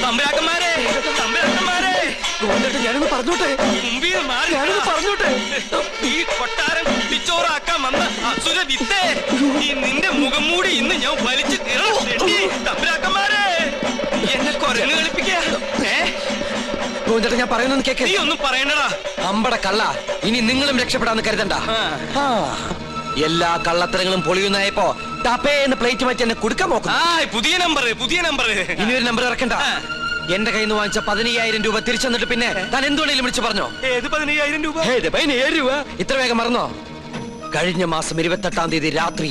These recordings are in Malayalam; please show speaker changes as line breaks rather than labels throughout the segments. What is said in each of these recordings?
തമ്പുരാക്കന്മാരെ, തമ്പുരാക്കന്മാരെ,
ഞാനൊന്ന് പറഞ്ഞോട്ടെ, ഞാനൊന്ന് പറഞ്ഞോട്ടെ.
ഈ കൊട്ടാരം കുട്ടിച്ചോറാക്കാൻ വന്ന അസുര വിത്തേ, ഈ നിന്റെ മുഖം മൂടി ഇന്ന് ഞാൻ വലിച്ചു തീർന്നു. തമ്പുരാക്കന്മാരെ, എന്നെ കൊരങ്ങ് കളിപ്പിക്കാ.
ഗോവിന്ദേട്ടൻ ഞാൻ പറയുന്നത് കേക്ക്.
നീ ഒന്നും പറയണ്ടടാ.
അമ്പട കള്ള, ഇനി നിങ്ങളും രക്ഷപ്പെടാന്ന് കരുതണ്ട. എല്ലാ കള്ളത്തരങ്ങളും പൊളിയുന്നായപ്പോ ടപ്പേന്ന് പ്ലേറ്റ് മാറ്റി എന്നെ കൊടുക്കാൻ നോക്കും.
പുതിയ നമ്പർ, പുതിയ നമ്പർ.
ഇനി ഒരു നമ്പർ ഇറക്കണ്ട. എന്റെ കയ്യിൽ നിന്ന് വാങ്ങിച്ച 15,000 രൂപ തിരിച്ചു തന്നിട്ട് പിന്നെ താൻ എന്തുകൊണ്ടെങ്കിലും വിളിച്ചു പറഞ്ഞോ?
ഏത് 15,000 രൂപ?
15,000 രൂപ ഇത്ര വേഗം മറന്നോ? കഴിഞ്ഞ മാസം 28-ാം തീയതി രാത്രി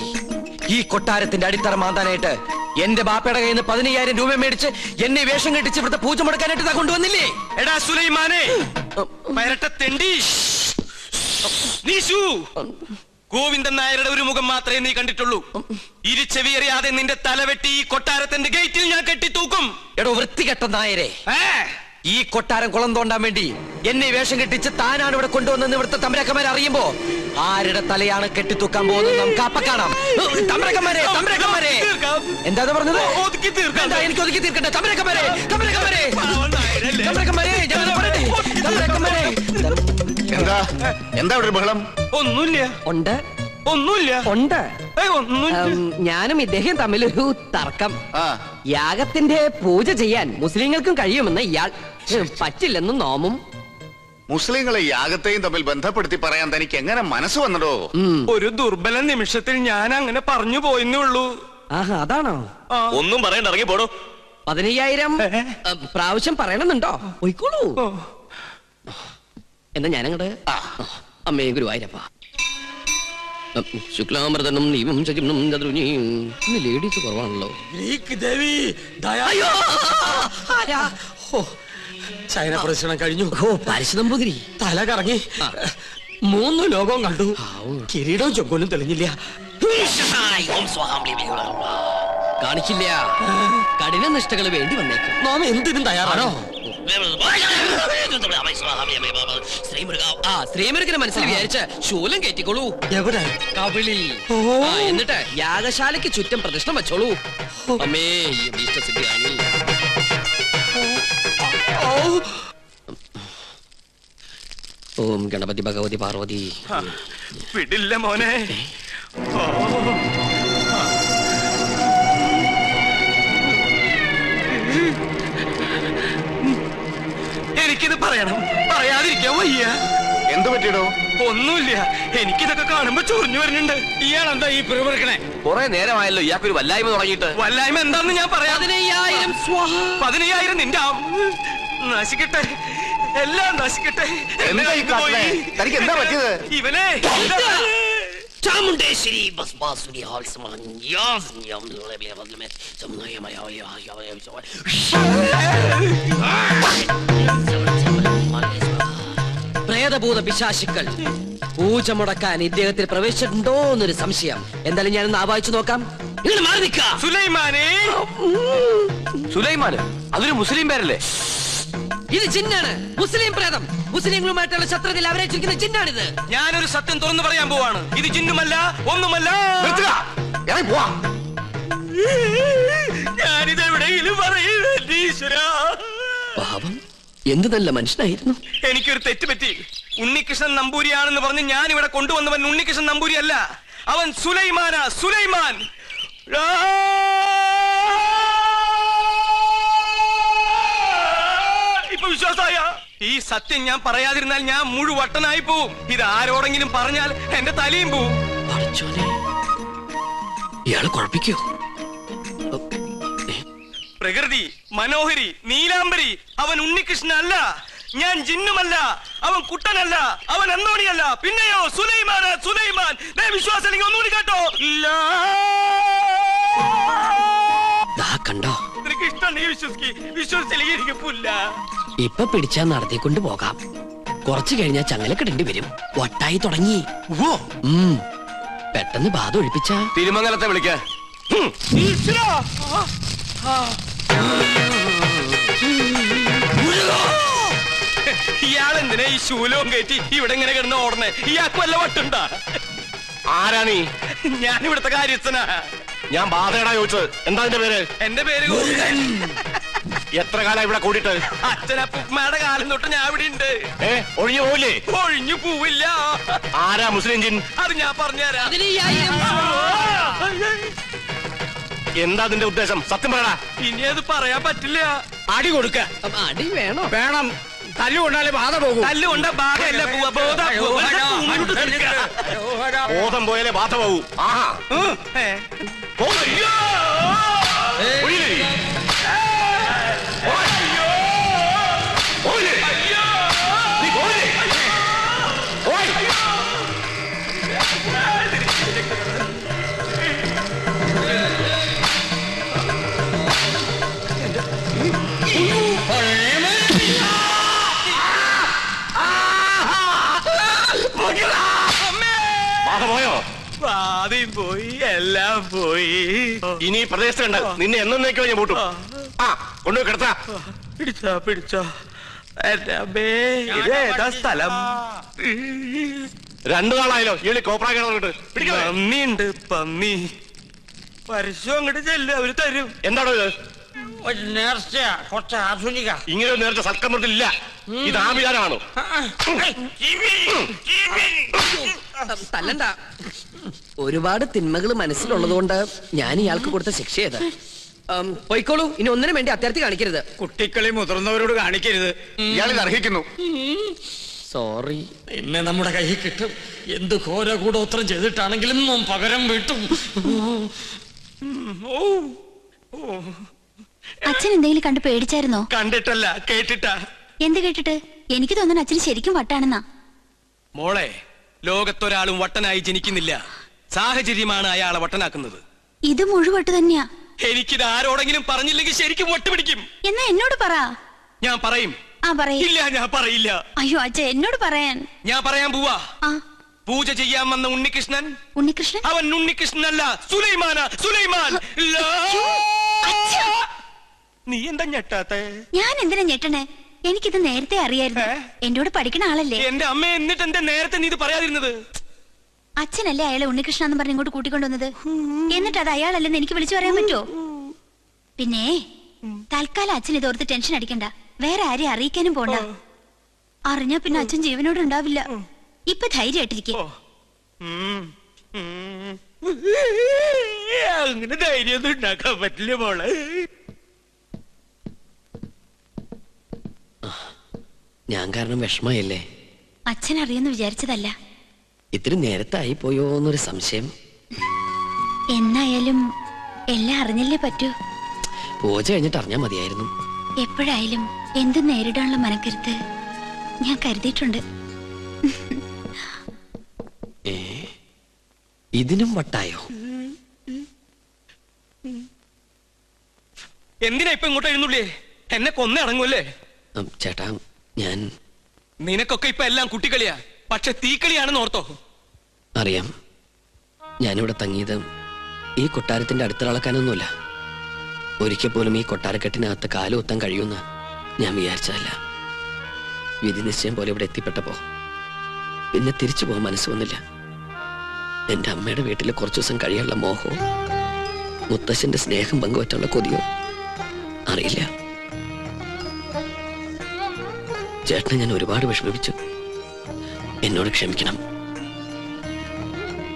ഈ കൊട്ടാരത്തിന്റെ അടിത്തറ മാന്താനായിട്ട് എന്റെ ബാപ്പയുടെ കയ്യിൽ നിന്ന് 15,000 രൂപ മേടിച്ച് എന്നെ വേഷം കെട്ടിച്ച് ഇവിടുത്തെ പൂജ മുടക്കാനായിട്ട് കൊണ്ടുവന്നില്ലേ?
എടാ സുലൈമാനെ, പരട്ടത്തെണ്ടി, നീശു, ഗോവിന്ദൻ നായരുടെ ഒരു മുഖം മാത്രമേ നീ കണ്ടിട്ടുള്ളൂ. ഇരുചെവിയറിയാതെ നിന്റെ തലവെട്ടി ഈ കൊട്ടാരത്തിന്റെ ഗേറ്റിൽ ഞാൻ കെട്ടിത്തൂക്കും.
എടോ വൃത്തികെട്ട നായരെ, ഈ കൊട്ടാരം കുളം തോണ്ടാൻ വേണ്ടി എന്നെ വേഷം കെട്ടിച്ച് താനാണ് ഇവിടെ കൊണ്ടുവന്നെന്ന് ഇവിടുത്തെ തമ്പുരാക്കന്മാരെ അറിയുമ്പോ ആരുടെ തലയാണ് കെട്ടിത്തൂക്കാൻ പോകുന്നത് നമുക്ക് അപ്പ കാണാം. തമ്പുരാക്കന്മാരെ, തമ്പുരാക്കന്മാരെ, എന്താ പറഞ്ഞത്? എനിക്ക് ഒതുക്കി തീർക്കട്ടെ. തമ്പുരാക്കന്മാരെ, തമ്പുരാക്കന്മാരെ, തമ്പുരാക്കന്മാരെ, തമ്പുരാക്കന്മാരെ.
എന്താ എന്താ ഇവിടെ ബഹളം?
ഒന്നുമില്ല.
ഉണ്ട്,
ഒന്നുമില്ല,
ഉണ്ട്.
ഞാനും
ഇദ്ദേഹം തമ്മിലൊരു തർക്കം. യാഗത്തിന്റെ പൂജ ചെയ്യാൻ മുസ്ലിങ്ങൾക്കും കഴിയുമെന്ന് ഇയാൾ, പറ്റില്ലെന്നും നോമും.
മുസ്ലിങ്ങളെ യാഗത്തെയും തമ്മിൽ ബന്ധപ്പെടുത്തി പറയാൻ തനിക്ക് എങ്ങനെ മനസ്സ് വന്നടോ?
ഒരു ദുർബല നിമിഷത്തിൽ ഞാൻ അങ്ങനെ പറഞ്ഞു പോയെന്നേ ഉള്ളൂ.
അതാണോ?
ഒന്നും പറയണ്ട, ഇറങ്ങി പോടോ.
15,000 പ്രാവശ്യം പറയണമെന്നുണ്ടോ? പോയിക്കോളൂ. എന്നാ ഞാനങ്ങട്. അമ്മേ ഗുരുവായൂരപ്പ. ശുക്ലാമൃതനും നീവും ശചിനും ചതുരുനിയും. ഇന്ന് ലേഡീസ് കുറവാണല്ലോ.
ചൈന പ്രദർശനം കഴിഞ്ഞു.
പാരിശുനമ്പൂതിരി
തല കറങ്ങി 3 ലോകവും കണ്ടു. കിരീടവും ചൊക്കോലും തെളിഞ്ഞില്ല.
കാണിക്കില്ല. കഠിന നിഷ്ഠകൾ വേണ്ടി വന്നേക്കും.
നാം എന്തിനും തയ്യാറാണോ?
ശ്രീമുരുകനെ മനസ്സിൽ വിചാരിച്ച് ശൂലം കയറ്റിക്കോളൂ.
എവിടെ?
കവിളിൽ. എന്നിട്ട് യാഗശാലയ്ക്ക് ചുറ്റും പ്രദക്ഷിണം വെച്ചോളൂ. അമ്മേ ഇഷ്ടസിദ്ധിയാണ്. ഓം ഗണപതി ഭഗവതി പാർവതി.
വിടില്ല മോനെ. എനിക്കിത് പറയണം, പറയാതിരിക്കാൻ വയ്യ.
എന്ത് പറ്റിയടോ?
ഒന്നുമില്ല, എനിക്കിതൊക്കെ കാണുമ്പോ ചൊറിഞ്ഞു വരുന്നുണ്ട്. ഇയാളെന്താ ഈ പിറുപിറുക്കണേ?
കുറെ നേരമായല്ലോ ഇയാൾക്കൊരു വല്ലായ്മ തുടങ്ങിയിട്ട്.
വല്ലായ്മ എന്താന്ന് ഞാൻ പറയാം.
15,000
നിന്റെ നശിക്കട്ടെ, എല്ലാം നശിക്കട്ടെ.
തനിക്ക് എന്താ പറ്റിയത്?
ഇവനെ
ചാമുണ്ടേശ്വരി പ്രേതഭൂത പിശാചുക്കൾ പൂജ മുടക്കാൻ ഇദ്ദേഹത്തിൽ പ്രവേശിച്ചിട്ടുണ്ടോ എന്നൊരു സംശയം. എന്തായാലും ഞാനൊന്ന് ആവാഹിച്ചു നോക്കാം. ഇങ്ങനെ മാറി നിൽക്കാം.
സുലൈമാനെ.
സുലൈമാന് അതൊരു മുസ്ലിം പേരല്ലേ?
ഇത് ജിന്നാണ്, മുസ്ലിം പ്രേതം. മുസ്ലിങ്ങളുമായിട്ടുള്ള ശത്രുതയിൽ അവരേറ്റിരിക്കുന്ന ജിന്നാണിത്.
ഞാനൊരു സത്യം തുറന്നു പറയാൻ പോവാണ്. ഇത് ജിന്നുമല്ല, ഒന്നുമല്ല. ഞാനിത് എവിടെയെങ്കിലും
പാപം, എന്ത് നല്ല മനുഷ്യനായിരുന്നു.
എനിക്കൊരു തെറ്റ് പറ്റി. ഉണ്ണികൃഷ്ണൻ നമ്പൂരിയാണെന്ന് പറഞ്ഞ് ഞാൻ ഇവിടെ കൊണ്ടുവന്നവൻ ഉണ്ണികൃഷ്ണൻ നമ്പൂരി അല്ല, അവൻ സുലൈമാനാ, സുലൈമാൻ. ഇപ്പൊ വിശ്വാസായ? ഈ സത്യം ഞാൻ പറയാതിരുന്നാൽ ഞാൻ മുഴുവട്ടനായി പോവും. ഇത് ആരോടെങ്കിലും പറഞ്ഞാൽ എന്റെ തലയും പോവും.
ഇയാള് കുഴപ്പിക്കോ?
പ്രകൃതി, മനോഹരി, നീലാംബരി, അവൻ ഉണ്ണികൃഷ്ണൻ അല്ല. ഞാൻ ജിന്നുമല്ല, അവൻ കുട്ടനല്ല, അവൻ അന്തോണിയല്ല. പിന്നെയോ സുലൈമാനാ, സുലൈമാൻ. വിശ്വാസം അല്ലെങ്കിൽ ഒന്നുകൂടി കേട്ടോ.
കണ്ടോ?
നിനക്ക് ഇഷ്ടം വിശ്വസിച്ചില്ലെങ്കിൽ എനിക്ക് പുല്ല.
ഇപ്പൊ പിടിച്ചാ നടത്തിക്കൊണ്ട് പോകാം. കുറച്ചു കഴിഞ്ഞാൽ ചങ്ങലക്കിടേണ്ടി വരും. വട്ടായി തുടങ്ങി. പെട്ടെന്ന് ബാധ ഒഴിപ്പിച്ച
തിരുമംഗലത്തെ വിളിക്ക.
ഇയാളെന്തിനാ ഈ ശൂലവും കയറ്റി ഇവിടെ ഇങ്ങനെ കിടന്ന് ഓടണേ? ഇയാൾക്ക് വല്ല വട്ടുണ്ടാ?
ആരാ നീ?
ഞാൻ ഇവിടുത്തെ കാര്യസ്ഥനാ.
ഞാൻ ബാധയടാ ചോദിച്ചത്. എന്താ എന്റെ പേര്?
എന്റെ പേര്
എത്ര കാലം ഇവിടെ കൂടിയിട്ട്?
അച്ഛനപ്പൂപ്പയുടെ കാലം തൊട്ട് ഞാൻ ഇവിടെ ഉണ്ട്.
ഒഴിഞ്ഞു പോവില്ലേ?
ഒഴിഞ്ഞു പോവില്ല.
ആരാ മുസ്ലിം ജിൻ?
അത് ഞാൻ പറഞ്ഞുതരാം.
എന്താ അതിന്റെ ഉദ്ദേശം? സത്യം പറയടാ.
ഇനി അത് പറയാൻ പറ്റില്ല.
അടി കൊടുക്ക.
അടി വേണോ?
വേണം. തല്ലുകൊണ്ടാലേ ബാധ പോകും.
തല്ലുകൊണ്ട ബാധയല്ല പോവാ.
ബോധം പോയാലേ ബാധ പോകൂ. ആഹാ. പോയോ?
ആദ്യം പോയി, എല്ലാം പോയി.
ഇനി പ്രദേശത്തുണ്ട്. നിന്നെ എന്നേക്കോ ഞാൻ പൂട്ടും. ആ കൊണ്ടുപോയി കിടത്താ.
പിടിച്ചോ. ഇതേതാ സ്ഥലം?
2 നാളായല്ലോ ഈ കോപ്രാ കിടന്നിട്ട്.
പന്നിയുണ്ട്, പന്നി. പരസ്യം അങ്ങോട്ട് ചെല്ല്, അവര് തരും.
എന്താണോ ഇത്?
ഒരു നേർച്ചയാ, കുറച്ച് ആധുനിക.
ഇങ്ങനെ ഒരു നേരത്തെ സൽക്കമൃത്തില്ല. ഇത് ആഭിചാരമാണോ?
തല്ലണ്ട. ഒരുപാട് തിന്മകൾ മനസ്സിലുള്ളതുകൊണ്ട് ഞാൻ ഇയാൾക്ക് കൊടുത്ത ശിക്ഷ ചെയ്ത് പോയിക്കോളൂ. ഇനി ഒന്നിനും വേണ്ടി അത്യാർത്ഥി കാണിക്കരുത്.
കുട്ടികളെ മുതിർന്നവരോട് കാണിക്കരുത്.
ഇയാളിത് അർഹിക്കുന്നു.
സോറി.
എന്നെ നമ്മുടെ കയ്യിൽ കിട്ടും. എന്ത് ഘോര കൂടോത്രം ചെയ്തിട്ടാണെങ്കിലും പകരം വീട്ടും.
അച്ഛൻ എന്തെങ്കിലും കണ്ട് പേടിച്ചായിരുന്നോ?
കണ്ടിട്ടല്ല, കേട്ടിട്ടാ.
എന്ത് കേട്ടിട്ട്? എനിക്ക് തോന്നുന്നു അച്ഛന് ശരിക്കും വട്ടാണെന്നാ.
മോളെ, ലോകത്തൊരാളും വട്ടനായി ജനിക്കുന്നില്ല. സാഹചര്യമാണ് അയാളെ വട്ടനാക്കുന്നത്.
ഇത് മുഴുവട്ട് തന്നെയാ.
എനിക്കിത് ആരോടെങ്കിലും പറഞ്ഞില്ലെങ്കിൽ ശരിക്കും വട്ടുപിടിക്കും.
എന്നാ എന്നോട് പറ.
ഞാൻ പറയും.
ആ പറയും.
ഇല്ല, ഞാൻ പറയില്ല.
അയ്യോ അച്ഛ, എന്നോട് പറയാൻ.
ഞാൻ പറയാൻ പോവാ.
ആ
പൂജ ചെയ്യാൻ വന്ന ഉണ്ണികൃഷ്ണൻ.
ഉണ്ണികൃഷ്ണൻ?
അവൻ ഉണ്ണികൃഷ്ണനല്ല, സുലൈമാൻ. നീ എന്താ ഞെട്ടാത്തെ?
ഞാൻ എന്തിനാ ഞെട്ടണേ? എനിക്കിത് നേരത്തെ അറിയായിരുന്നു. എന്നോട് പഠിക്കണ ആളല്ലേ.
എന്റെ അമ്മ, എന്നിട്ട് എന്താ നേരത്തെ നീ ഇത് പറയാതിരുന്നത്?
അച്ഛനല്ലേ അയാളെ ഉണ്ണികൃഷ്ണൻ എന്ന് പറഞ്ഞ് ഇങ്ങോട്ട് കൂട്ടിക്കൊണ്ടുവന്നത്. എന്നിട്ട് അത് അയാളല്ലെന്ന് എനിക്ക് വിളിച്ചു പറയാൻ പറ്റുമോ? പിന്നെ തൽക്കാലം അച്ഛൻ ഇതോർത്ത് ടെൻഷൻ അടിക്കണ്ട. വേറെ ആരെയും അറിയിക്കാനും പോണ്ട. അറിഞ്ഞാ പിന്നെ അച്ഛൻ ജീവനോട് ഉണ്ടാവില്ല. ഇപ്പൊ ധൈര്യമായിട്ടിരിക്കും.
അങ്ങനെ ധൈര്യമൊന്നും ഉണ്ടാക്കാൻ പറ്റില്ല മോളെ.
ഞാൻ കാരണം വിഷമയല്ലേ?
അച്ഛൻ അറിയെന്ന് വിചാരിച്ചതല്ല.
ഇത്തിരി നേരത്തായി പോയോ എന്നൊരു സംശയം.
എന്നായാലും എല്ലാം അറിഞ്ഞല്ലേ പറ്റൂ.
പൂജ കഴിഞ്ഞിട്ട് അറിഞ്ഞാൽ മതിയായിരുന്നു.
എപ്പോഴായാലും എന്തും നേരിടാനുള്ള മനക്കരുത്ത് ഞാൻ കരുതിയിട്ടുണ്ട്.
ഇതിനും വട്ടായോ?
എന്തിനാ ഇപ്പൊ ഇങ്ങോട്ട് എഴുന്നള്ളേ? എന്നെ കൊന്നേ അടങ്ങൂല്ലേ?
ചേട്ടാ, ഞാൻ
നിനക്കൊക്കെ ഇപ്പൊ എല്ലാം കുട്ടിക്കളിയാ. പക്ഷെ തീക്കളിയാണെന്ന് ഓർത്തോ?
അറിയാം. ഞാനിവിടെ തങ്ങിയത് ഈ കൊട്ടാരത്തിന്റെ അടുത്തിളക്കാനൊന്നുമില്ല. ഒരിക്കൽ പോലും ഈ കൊട്ടാരക്കെട്ടിനകത്ത് കാലുകുത്താൻ കഴിയുമെന്ന് ഞാൻ വിചാരിച്ചതല്ല. വിധി നിശ്ചയം പോലെ ഇവിടെ എത്തിപ്പെട്ടപ്പോ പിന്നെ തിരിച്ചു പോകാൻ മനസ്സ് വന്നില്ല. എന്റെ അമ്മയുടെ വീട്ടിൽ കുറച്ചു ദിവസം കഴിയാനുള്ള മോഹവും മുത്തശ്ശന്റെ സ്നേഹം പങ്കുവറ്റുള്ള കൊതിയോ അറിയില്ല. ചേട്ടനെ ഞാൻ ഒരുപാട് വിഷമിപ്പിച്ചു. എന്നോട് ക്ഷമിക്കണം.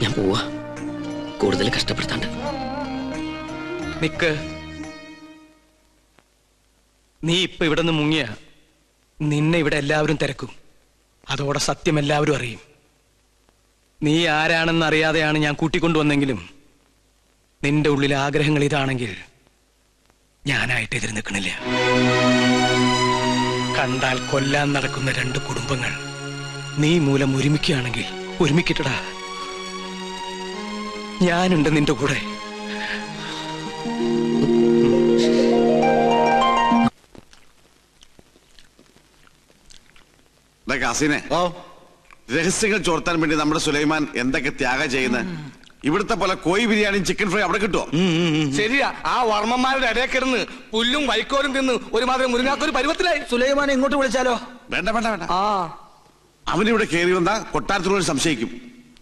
ഞാൻ പോവാ. കൂടുതൽ കഷ്ടപ്പെടുത്താണ്ട്.
നിക്ക്. നീ ഇപ്പൊ ഇവിടെ നിന്ന് മുങ്ങിയ നിന്നെ ഇവിടെ എല്ലാവരും തിരക്കും. അതോടെ സത്യം എല്ലാവരും അറിയും. നീ ആരാണെന്ന് അറിയാതെയാണ് ഞാൻ കൂട്ടിക്കൊണ്ടുവന്നെങ്കിലും നിന്റെ ഉള്ളിലെ ആഗ്രഹങ്ങൾ ഇതാണെങ്കിൽ ഞാനായിട്ട് എതിര് നിൽക്കണില്ല. കണ്ടാൽ കൊല്ലാൻ നടക്കുന്ന 2 കുടുംബങ്ങൾ നീ മൂലം ഒരുമിക്കുകയാണെങ്കിൽ ഒരുമിക്കട്ടടാ. ഞാനുണ്ട് നിന്റെ കൂടെ.
രഹസ്യങ്ങൾ ചോർത്താൻ വേണ്ടി നമ്മുടെ സുലൈമാൻ എന്തൊക്കെ ത്യാഗം ചെയ്യുന്നത്. ഇവിടുത്തെ പോലെ കോഴി ബിരിയാണിയും ചിക്കൻ ഫ്രൈ അവിടെ കിട്ടുമോ?
ശരിയാ. ആ വർമ്മന്മാരുടെ ഇടയിൽ കിടന്ന് പുല്ലും വൈക്കോലും തിന്ന് ഒരുമാതിരി മുരുങ്ങാത്തൊരു പരുവത്തിലായി.
സുലൈമാനെ ഇങ്ങോട്ട് വിളിച്ചാലോ?
വേണ്ട വേണ്ട വേണ്ട. അവനിവിടെ കയറി വന്നാ കൊട്ടാരത്തിനോട് സംശയിക്കും.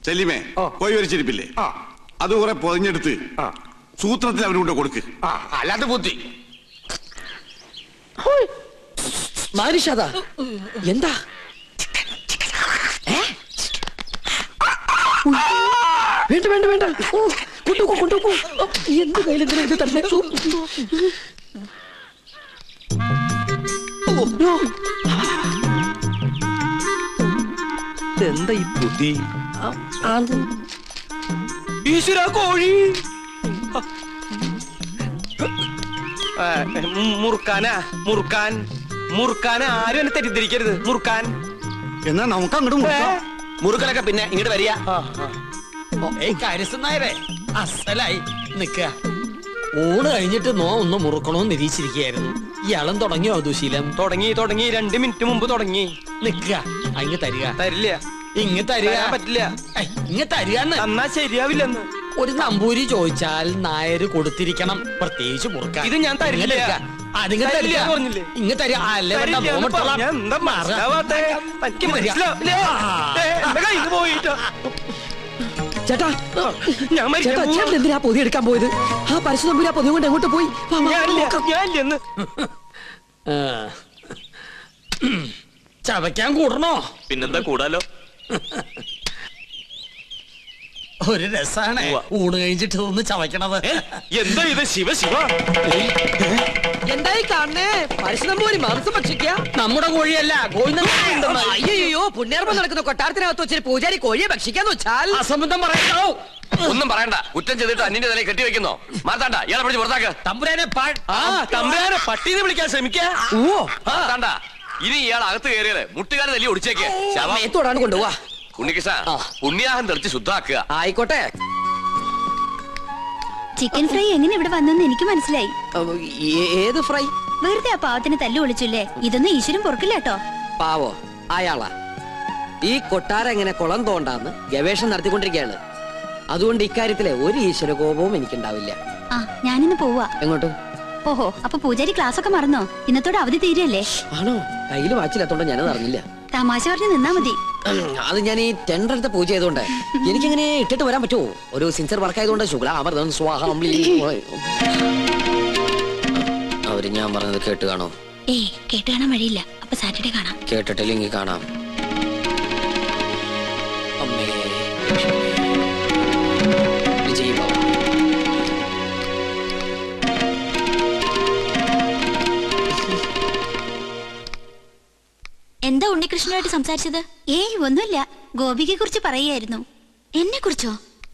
ചെല്ലിമേ, കോഴി വരിച്ചിരിപ്പില്ലേ, അത് കുറെ പൊതിഞ്ഞെടുത്ത് സൂത്രത്തിൽ അവനുകൊണ്ട് കൊടുക്ക്.
അല്ലാത്ത ബുദ്ധി.
മാനുഷാദ എന്താ വേണ്ട വേണ്ട വേണ്ട കൊണ്ടുപോ എന്ത് കയ്യിലെന്തിനാ ഇത് തന്നെ
എന്താ ഈ ബുദ്ധി? ഈശ്വര കോഴി മുറുക്കാനാ മുറുക്കാൻ ആരും എന്നെ തെറ്റിദ്ധരിക്കരുത്. മുറുക്കാൻ
എന്നാ നമുക്ക് അങ്ങോട്ട്
മുറുക്കലൊക്കെ പിന്നെ ഇങ്ങോട്ട് വരിക.
കാര്യസ്ഥനായരെ അസലായി നിക്ക. ഊണ് കഴിഞ്ഞിട്ട് നോ ഒന്ന് മുറുക്കണോന്ന് നിരീക്ഷിച്ചിരിക്കുകയായിരുന്നു. ഇയാളും തുടങ്ങിയോ ദുശീലം?
തുടങ്ങി 2 മിനിറ്റ് മുമ്പ് തുടങ്ങി.
നിക്ക അങ്ങ് തരിക.
തരില്ല,
ഇങ്ങ് തരിക.
പറ്റില്ല.
ഇങ്ങ് തരികന്ന്.
എന്നാ ശരിയാവില്ലെന്ന്.
ഒരു നമ്പൂരി ചോദിച്ചാൽ നായര് കൊടുത്തിരിക്കണം, പ്രത്യേകിച്ച് മുറുക്കാൻ.
ഇത് ഞാൻ തരില്ല.
അതിങ്ങ് തരില്ല
പറഞ്ഞില്ലേ?
ഇങ്ങ് തരിക. അല്ലേ വേണ്ട,
എന്താ മനസ്സിലാവാത്തെ? എനിക്ക് മനസ്സിലാവില്ല. എന്റെ കയ്യിൽ നിന്ന് പോയിട്ടോ.
ചേട്ടാ
ഞാൻ
ചേട്ടൻ എന്തിനാ പൊതി എടുക്കാൻ പോയത്? ആ പരശുതമ്പൂരി ആ പൊതി കൊണ്ട് എങ്ങോട്ട് പോയി?
ഞാനില്ലെന്ന്.
ചവയ്ക്കാൻ കൂടണോ?
പിന്നെന്താ കൂടാലോ.
ഒരു രസാണ് ഊണ് കഴിഞ്ഞിട്ട് ഒന്ന് ചവയ്ക്കണത്.
എന്താ ഇത്? ശിവ
എന്തായി കാണണേ? പരശുതമ്പൂരി മാംസം ഭക്ഷിക്കുക?
നമ്മുടെ കോഴിയല്ല,
അയ്യോ, പുണ്യാർമ്മ നടക്കുന്ന കൊട്ടാരത്തിനകത്ത് വെച്ചൊരു പൂജാരി കോഴിയെ ഭക്ഷിക്കാന്ന് വെച്ചാൽ
അസംബന്ധം പറയണോ?
ഒന്നും പറയണ്ട. കുറ്റം ചെയ്തിട്ട് അന്യന്റെ തലയിൽ കെട്ടിവെക്കുന്നോ? മാതാണ്ട, ഇയാളെ പിടിച്ച് പുറത്താക്ക്.
തമ്പുരാനെ
തമ്പുരാനെ പട്ടീന്ന് വിളിക്കാൻ ശ്രമിക്കാ.
മാതാണ്ട, ഇനി ഇയാൾ അകത്ത് കയറിയത് മുട്ടുകാരെ തല്ലി ഒടിച്ചേക്ക്.
മേത്തോടാണ് കൊണ്ടുപോവാ.
ഉണ്ണികൃഷ്ണ, പുണ്യാഹം തെറിച്ച് ശുദ്ധാക്കുക.
ആയിക്കോട്ടെ.
ചിക്കൻ ഫ്രൈ എങ്ങനെ ഇവിടെ വന്നെന്ന് എനിക്ക് മനസ്സിലായി.
ഏത് ഫ്രൈ?
വെറുതെ ആ പാവത്തിന് തല്ലു വിളിച്ചില്ലേ? ഇതൊന്നും ഈശ്വരൻ പൊറുക്കില്ല കേട്ടോ.
പാവോ അയാളാ. ഈ കൊട്ടാരം എങ്ങനെ കുളം തോണ്ടാന്ന് ഗവേഷണം നടത്തിക്കൊണ്ടിരിക്കുകയാണ്. അതുകൊണ്ട് ഇക്കാര്യത്തിലെ ഒരു ഈശ്വര കോപവും എനിക്കുണ്ടാവില്ല.
ആ, ഞാനിന്ന് പോവാ.
എങ്ങോട്ട്?
ഓഹോ, അപ്പൊ പൂജാരി ക്ലാസ് ഒക്കെ മറന്നോ? ഇന്നത്തോടെ അവധി തീരല്ലേ?
ആണോ? കയ്യിൽ വാച്ചില്ലാത്തോണ്ട് ഞാനത് അറിഞ്ഞില്ല.
തമാശ പറഞ്ഞ് നിന്നാ മതി.
അത് ഞാൻ ഈ ടെൻഡർ എടുത്ത പൂജ ചെയ്തോണ്ട് എനിക്കിങ്ങനെ ഇട്ടിട്ട് വരാൻ പറ്റുമോ? ഒരു സിൻസിയർ വർക്ക് ആയതുകൊണ്ട് ശുക്ലാമൃതം സ്വാഹം.
അവര് ഞാൻ പറഞ്ഞത് കേട്ട് കാണോ?
ഏയ്, കേട്ട് കാണാൻ വഴിയില്ല. അപ്പൊ സാറ്റർഡേ കാണാം.
കേട്ടിട്ടില്ലെങ്കിൽ കാണാം. അമ്മേ വിജയ് ബാബു.
എന്താ ഉണ്ണികൃഷ്ണനായിട്ട് സംസാരിച്ചത്? ഏയ് ഒന്നുമില്ല. ഗോപികയെ കുറിച്ച് പറയായിരുന്നു. എന്നെ കുറിച്ചോ?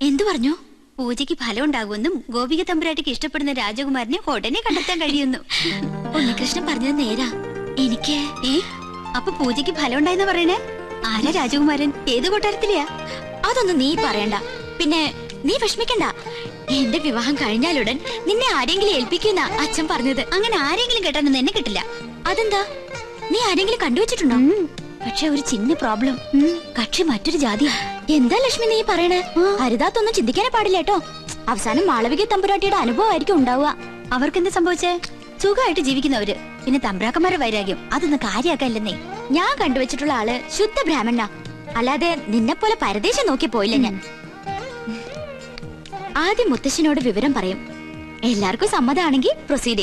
എന്തു പറഞ്ഞു? പൂജയ്ക്ക് ഫലം ഉണ്ടാകുമെന്നും ഗോപിക തമ്പുരാട്ടിക്ക് ഇഷ്ടപ്പെടുന്ന രാജകുമാരനെ ഉടനെ കണ്ടെത്താൻ കഴിയുന്നു. ഉണ്ണികൃഷ്ണൻ പറഞ്ഞത് നേരാ. എനിക്ക് അപ്പൊ പൂജയ്ക്ക് ഫലം ഉണ്ടായെന്ന് പറയണേ? ആരാ രാജകുമാരൻ? ഏത് കൊട്ടാരത്തിലെയാ? അതൊന്നും നീ പറയണ്ട. പിന്നെ നീ വിഷമിക്കണ്ട. എന്റെ വിവാഹം കഴിഞ്ഞാലുടൻ നിന്നെ ആരെങ്കിലും ഏൽപ്പിക്കുന്ന അച്ഛൻ പറഞ്ഞത്. അങ്ങനെ ആരെങ്കിലും കേട്ടാനൊന്നും എന്നെ കിട്ടില്ല. അതെന്താ? നീ ആരെങ്കിലും കണ്ടുവച്ചിട്ടുണ്ടോ? പക്ഷെ ഒരു ചിന്ന പ്രോബ്ലം. കക്ഷി മറ്റൊരു ജാതിയാ. എന്താ ലക്ഷ്മി നീ പറയണേ? ഹരിതാത്തൊന്നും ചിന്തിക്കാനേ പാടില്ല കേട്ടോ. അവസാനം മാളവിക തമ്പുരാട്ടിയുടെ അനുഭവമായിരിക്കും ഉണ്ടാവുക. അവർക്കെന്താ സംഭവിച്ചേ? സുഖമായിട്ട് ജീവിക്കുന്നവര്. പിന്നെ തമ്പ്രാക്കന്മാരുടെ വൈരാഗ്യം അതൊന്നും കാര്യാക്കല്ലെന്നേ. ഞാൻ കണ്ടുവച്ചിട്ടുള്ള ആള് ശുദ്ധ ബ്രാഹ്മണ. അല്ലാതെ നിന്നെ പോലെ പരദേശം നോക്കി പോയില്ല ഞാൻ. ആദ്യം മുത്തശ്ശനോട് വിവരം പറയും. എല്ലാവർക്കും സമ്മതമാണെങ്കിൽ പ്രൊസീഡ് ചെയ്യും.